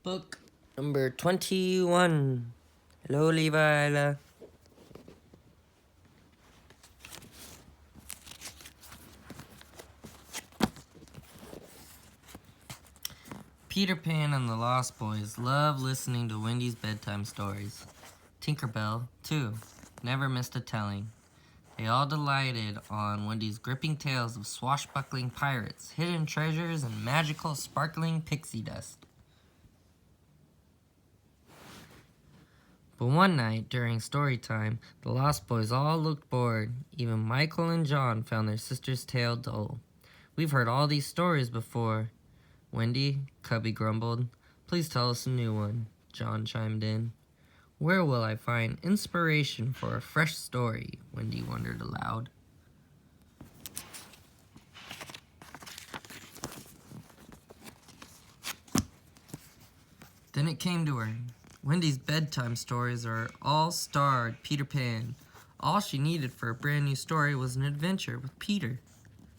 Book number 21. Hello, Levi. Peter Pan and the Lost Boys love listening to Wendy's bedtime stories. Tinkerbell, too, never missed a telling. They all delighted on Wendy's gripping tales of swashbuckling pirates, hidden treasures, and magical sparkling pixie dust. But one night, during story time, the Lost Boys all looked bored. Even Michael and John found their sister's tale dull. "We've heard all these stories before." "Wendy," Cubby grumbled. "Please tell us a new one," John chimed in. "Where will I find inspiration for a fresh story?" Wendy wondered aloud. Then it came to her. Wendy's bedtime stories are all starred Peter Pan. All she needed for a brand new story was an adventure with Peter.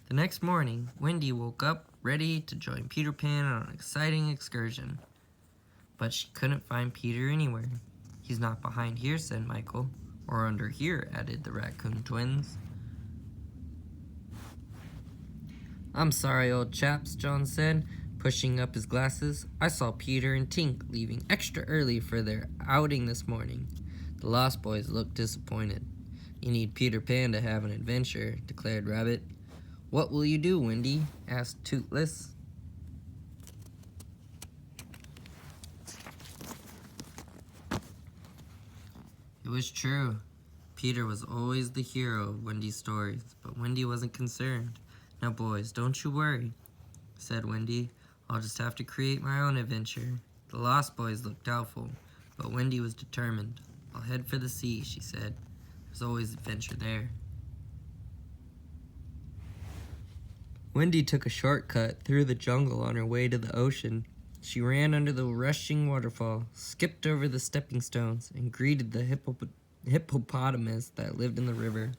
The next morning, Wendy woke up ready to join Peter Pan on an exciting excursion. But she couldn't find Peter anywhere. "He's not behind here," said Michael. "Or under here," added the raccoon twins. "I'm sorry, old chaps," John said, pushing up his glasses. "I saw Peter and Tink leaving extra early for their outing this morning." The Lost Boys looked disappointed. "You need Peter Pan to have an adventure," declared Rabbit. "What will you do, Wendy?" asked Toothless. It was true. Peter was always the hero of Wendy's stories, but Wendy wasn't concerned. "Now, boys, don't you worry," said Wendy. "I'll just have to create my own adventure." The Lost Boys looked doubtful, but Wendy was determined. "I'll head for the sea," she said. "There's always adventure there." Wendy took a shortcut through the jungle on her way to the ocean. She ran under the rushing waterfall, skipped over the stepping stones, and greeted the hippopotamus that lived in the river.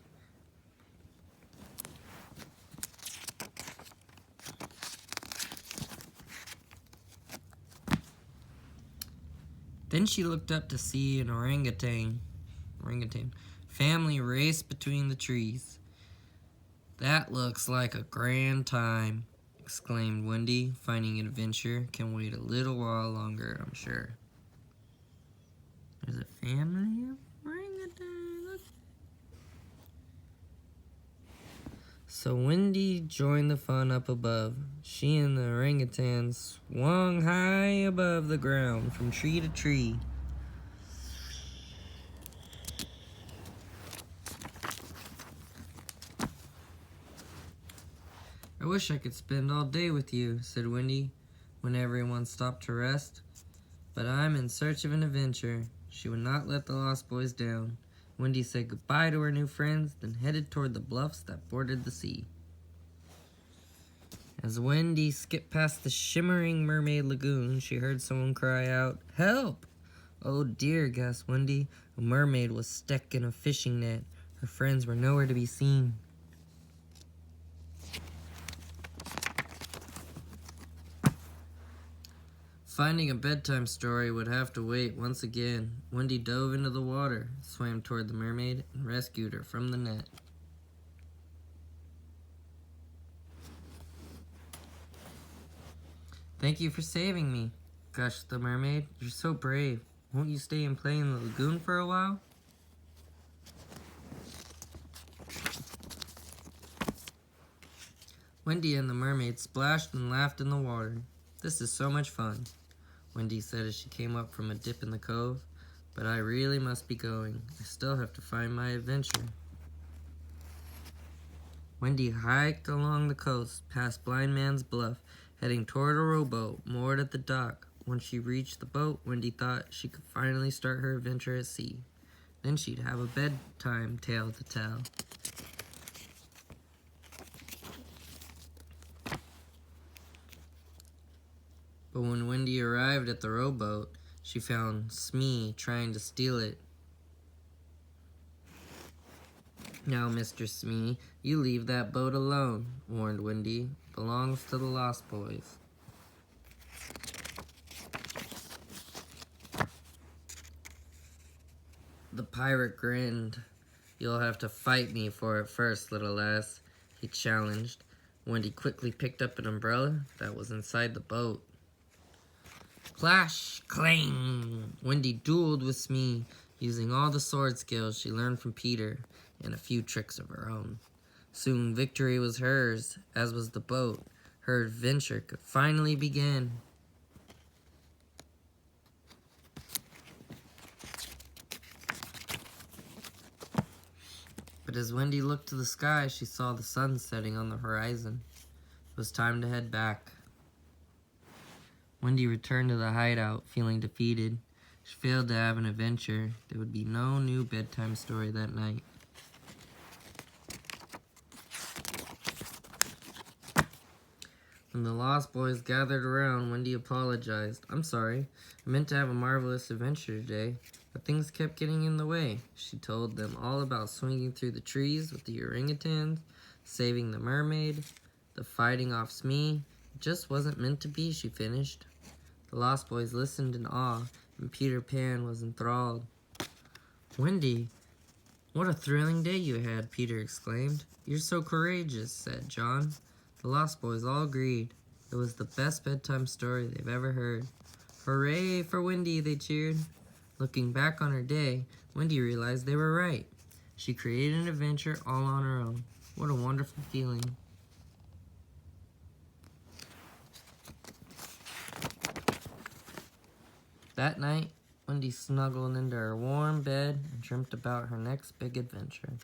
Then she looked up to see an orangutan family race between the trees. "That looks like a grand time," exclaimed Wendy, finding adventure can wait a little while longer, I'm sure. "There's a family of orangutans." So Wendy joined the fun up above. She and the orangutan swung high above the ground from tree to tree. "I wish I could spend all day with you," said Wendy, when everyone stopped to rest. "But I'm in search of an adventure." She would not let the Lost Boys down. Wendy said goodbye to her new friends, then headed toward the bluffs that bordered the sea. As Wendy skipped past the shimmering mermaid lagoon, she heard someone cry out, "Help!" "Oh dear," gasped Wendy. A mermaid was stuck in a fishing net. Her friends were nowhere to be seen. Finding a bedtime story would have to wait once again. Wendy dove into the water, swam toward the mermaid, and rescued her from the net. "Thank you for saving me," gushed the mermaid. "You're so brave. Won't you stay and play in the lagoon for a while?" Wendy and the mermaid splashed and laughed in the water. "This is so much fun," Wendy said as she came up from a dip in the cove. "But I really must be going. I still have to find my adventure." Wendy hiked along the coast, past Blind Man's Bluff, heading toward a rowboat moored at the dock. Once she reached the boat, Wendy thought she could finally start her adventure at sea. Then she'd have a bedtime tale to tell. But when Wendy arrived at the rowboat, she found Smee trying to steal it. "Now, Mr. Smee, you leave that boat alone," warned Wendy. "It belongs to the Lost Boys." The pirate grinned. "You'll have to fight me for it first, little lass," he challenged. Wendy quickly picked up an umbrella that was inside the boat. Clash, clang! Wendy dueled with Smee, using all the sword skills she learned from Peter and a few tricks of her own. Soon victory was hers, as was the boat. Her adventure could finally begin. But as Wendy looked to the sky, she saw the sun setting on the horizon. It was time to head back. Wendy returned to the hideout, feeling defeated. She failed to have an adventure. There would be no new bedtime story that night. When the Lost Boys gathered around, Wendy apologized. "I'm sorry. I meant to have a marvelous adventure today, but things kept getting in the way." She told them all about swinging through the trees with the orangutans, saving the mermaid, the fighting off Smee. "It just wasn't meant to be," she finished. The Lost Boys listened in awe, and Peter Pan was enthralled. "Wendy, what a thrilling day you had," Peter exclaimed. "You're so courageous," said John. The Lost Boys all agreed. It was the best bedtime story they've ever heard. "Hooray for Wendy," they cheered. Looking back on her day, Wendy realized they were right. She created an adventure all on her own. What a wonderful feeling. That night, Wendy snuggled into her warm bed and dreamt about her next big adventure.